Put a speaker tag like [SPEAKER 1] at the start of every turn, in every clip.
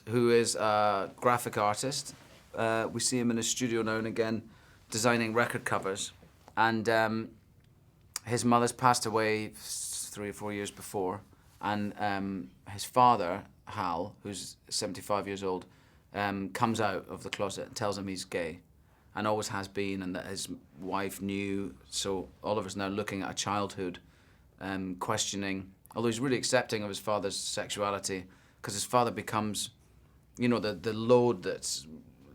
[SPEAKER 1] who is a graphic artist. We see him in his studio now and again, designing record covers. And his mother's passed away 3 or 4 years before. And his father, Hal, who's 75 years old, comes out of the closet and tells him he's gay. And always has been, and that his wife knew. So Oliver's now looking at a childhood, questioning, although he's really accepting of his father's sexuality, because his father becomes, the load that's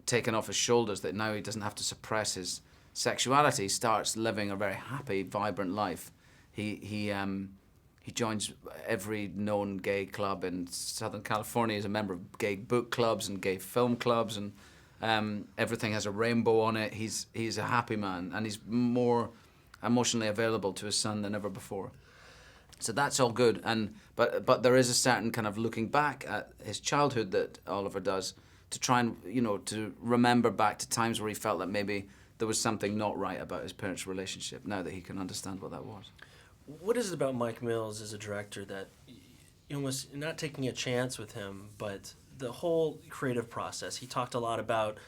[SPEAKER 1] taken off his shoulders, that now he doesn't have to suppress his sexuality. He starts living a very happy, vibrant life. He joins every known gay club in Southern California. He's a member of gay book clubs and gay film clubs, and everything has a rainbow on it. He's a happy man, and he's more emotionally available to his son than ever before. So that's all good. But there is a certain kind of looking back at his childhood that Oliver does to try and, to remember back to times where he felt that maybe there was something not right about his parents' relationship, now that he can understand what that was.
[SPEAKER 2] What is it about Mike Mills as a director that you almost, not taking a chance with him, but the whole creative process? He talked a lot about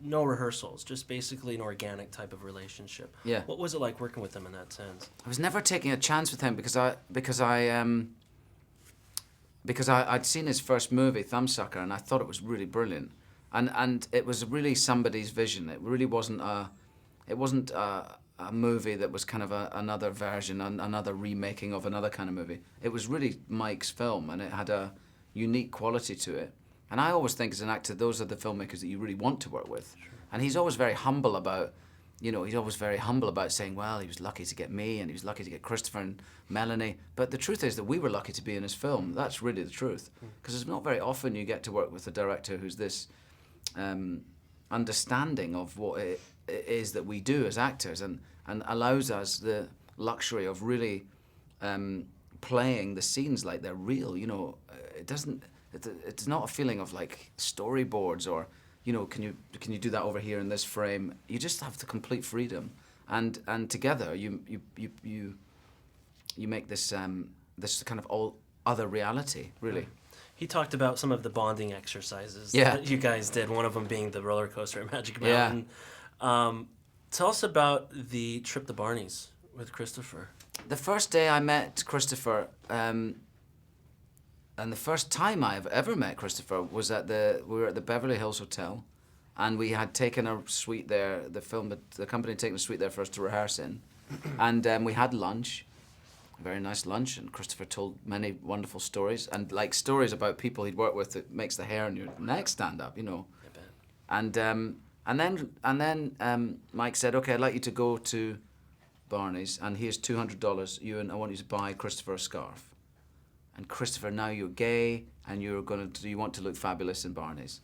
[SPEAKER 2] no rehearsals, just basically an organic type of relationship.
[SPEAKER 1] Yeah.
[SPEAKER 2] What was it like working with him in that sense?
[SPEAKER 1] I was never taking a chance with him because I'd seen his first movie, Thumbsucker, and I thought it was really brilliant, and it was really somebody's vision. It really wasn't a movie that was kind of another version, another remaking of another kind of movie. It was really Mike's film, and it had a unique quality to it. And I always think as an actor, those are the filmmakers that you really want to work with. Sure. And he's always very humble about, saying, well, he was lucky to get me, and he was lucky to get Christopher and Mélanie. But the truth is that we were lucky to be in his film. That's really the truth. Because it's not very often you get to work with a director who's this understanding of what it is that we do as actors, and allows us the luxury of really playing the scenes like they're real. It's not a feeling of like storyboards or, can you do that over here in this frame? You just have the complete freedom, and together you make this kind of all other reality, really.
[SPEAKER 2] He talked about some of the bonding exercises
[SPEAKER 1] Yeah.
[SPEAKER 2] that you guys did, one of them being the roller coaster at Magic Mountain. Yeah. Tell us about the trip to Barney's with Christopher.
[SPEAKER 1] The first day I met Christopher, and the first time I've ever met Christopher was we were at the Beverly Hills Hotel, and we had taken a suite there. The company had taken a suite there for us to rehearse in, and we had lunch, a very nice lunch, and Christopher told many wonderful stories, and like stories about people he'd worked with that makes the hair on your neck stand up,
[SPEAKER 2] I bet.
[SPEAKER 1] And then Mike said, okay, I'd like you to go to Barney's, and here's $200, Ewan, I want you to buy Christopher a scarf. And Christopher, now you're gay, and you want to look fabulous in Barney's.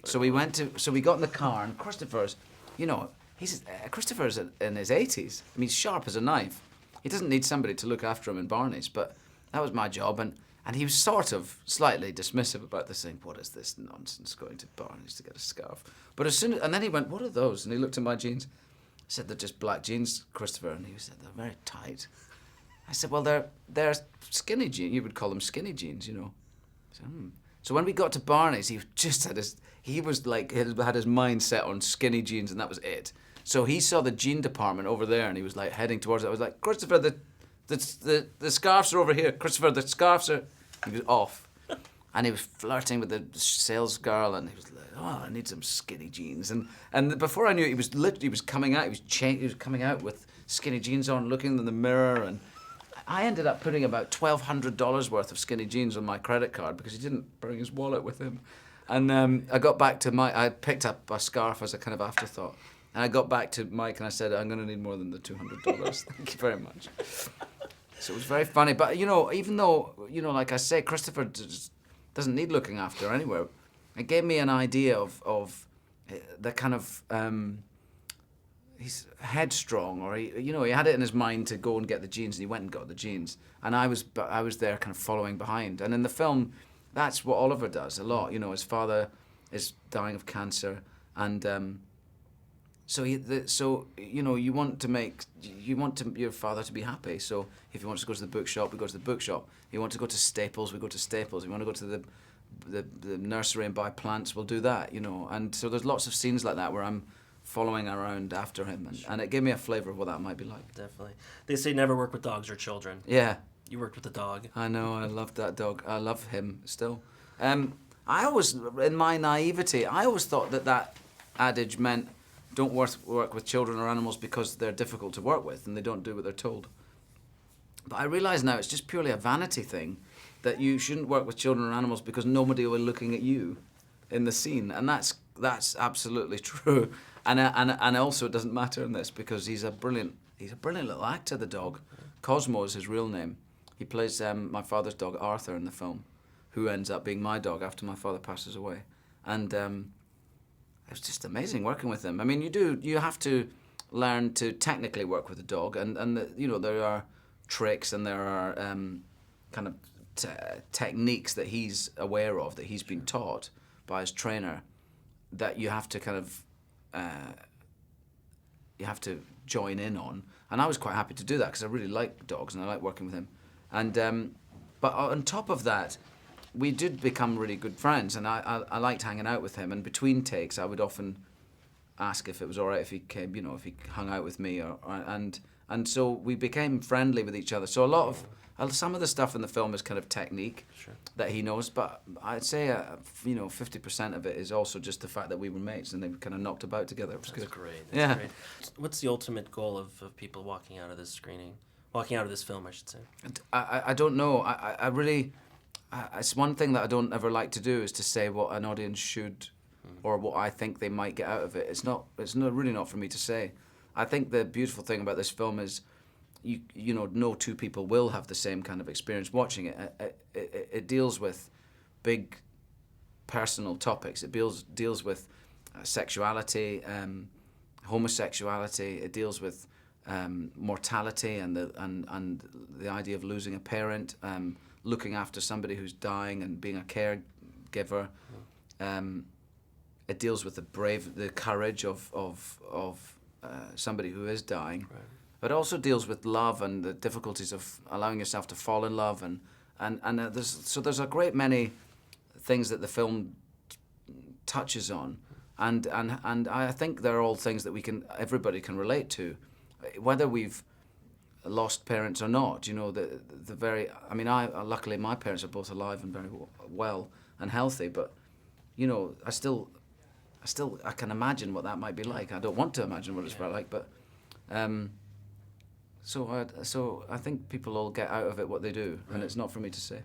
[SPEAKER 1] So we got in the car, and Christopher's in his 80s. I mean, he's sharp as a knife. He doesn't need somebody to look after him in Barney's, but that was my job, and he was sort of slightly dismissive about this, saying, what is this nonsense, going to Barney's to get a scarf? But and then he went, what are those? And he looked at my jeans. I said, they're just black jeans, Christopher. And he said, they're very tight. I said, well, they're skinny jeans. You would call them skinny jeans, I said, So when we got to Barney's, he had his mind set on skinny jeans, and that was it. So he saw the jean department over there, and he was like heading towards it. I was like, Christopher, the scarves are over here. Christopher, the scarves are... He was off. And he was flirting with the sales girl, and he was like, oh, I need some skinny jeans. And before I knew it, he was coming out. He was coming out with skinny jeans on, looking in the mirror, and I ended up putting about $1,200 worth of skinny jeans on my credit card because he didn't bring his wallet with him. And I got back to I picked up a scarf as a kind of afterthought. And I got back to Mike and I said, I'm going to need more than the $200. Thank you very much. So it was very funny. But, even though, like I say, Christopher doesn't need looking after anywhere, it gave me an idea of the kind of... he's headstrong, or he had it in his mind to go and get the jeans, and he went and got the jeans. And I was there kind of following behind. And in the film, that's what Oliver does a lot. His father is dying of cancer, and so you want your father to be happy. So if he wants to go to the bookshop, we go to the bookshop. If you want to go to Staples, we go to Staples. If you want to go to the nursery and buy plants, we'll do that, you know. And so there's lots of scenes like that where I'm following around after him, and it gave me a flavour of what that might be like.
[SPEAKER 2] Definitely. They say never work with dogs or children.
[SPEAKER 1] Yeah.
[SPEAKER 2] You worked with a dog.
[SPEAKER 1] I know, I loved that dog. I love him still. I always, in my naivety, I always thought that adage meant don't work with children or animals because they're difficult to work with and they don't do what they're told. But I realise now it's just purely a vanity thing, that you shouldn't work with children or animals because nobody will be looking at you in the scene, and that's absolutely true. And also it doesn't matter in this because he's a brilliant little actor. The dog, Cosmo is his real name. He plays my father's dog Arthur in the film, who ends up being my dog after my father passes away. And it was just amazing working with him. I mean, you have to learn to technically work with a dog, and there are tricks and there are kind of techniques that he's aware of, that he's been taught by his trainer, that you have to kind of you have to join in on. And I was quite happy to do that because I really like dogs and I like working with him. And but on top of that, we did become really good friends, and I liked hanging out with him. And between takes, I would often ask if it was all right if he came, if he hung out with me, and so we became friendly with each other. So some of the stuff in the film is kind of technique that he knows, but I'd say 50% of it is also just the fact that we were mates and they kind of knocked about together. It was
[SPEAKER 2] That's
[SPEAKER 1] good.
[SPEAKER 2] great. That's great. What's the ultimate goal of people walking out of this screening? Walking out of this film, I should say.
[SPEAKER 1] I don't know. I really... it's one thing that I don't ever like to do is to say what an audience should or what I think they might get out of it. It's really not for me to say. I think the beautiful thing about this film is no two people will have the same kind of experience watching it. It deals with big personal topics. It deals with sexuality, homosexuality. It deals with mortality and the idea of losing a parent, looking after somebody who's dying and being a caregiver. It deals with the courage of somebody who is dying. Right. But it also deals with love and the difficulties of allowing yourself to fall in love, and there's a great many things that the film touches on, and I think they're all things that everybody can relate to, whether we've lost parents or not. Luckily my parents are both alive and very well and healthy, but I can imagine what that might be like. I don't want to imagine what it's like, but so I think people all get out of it what they do, and it's not for me to say.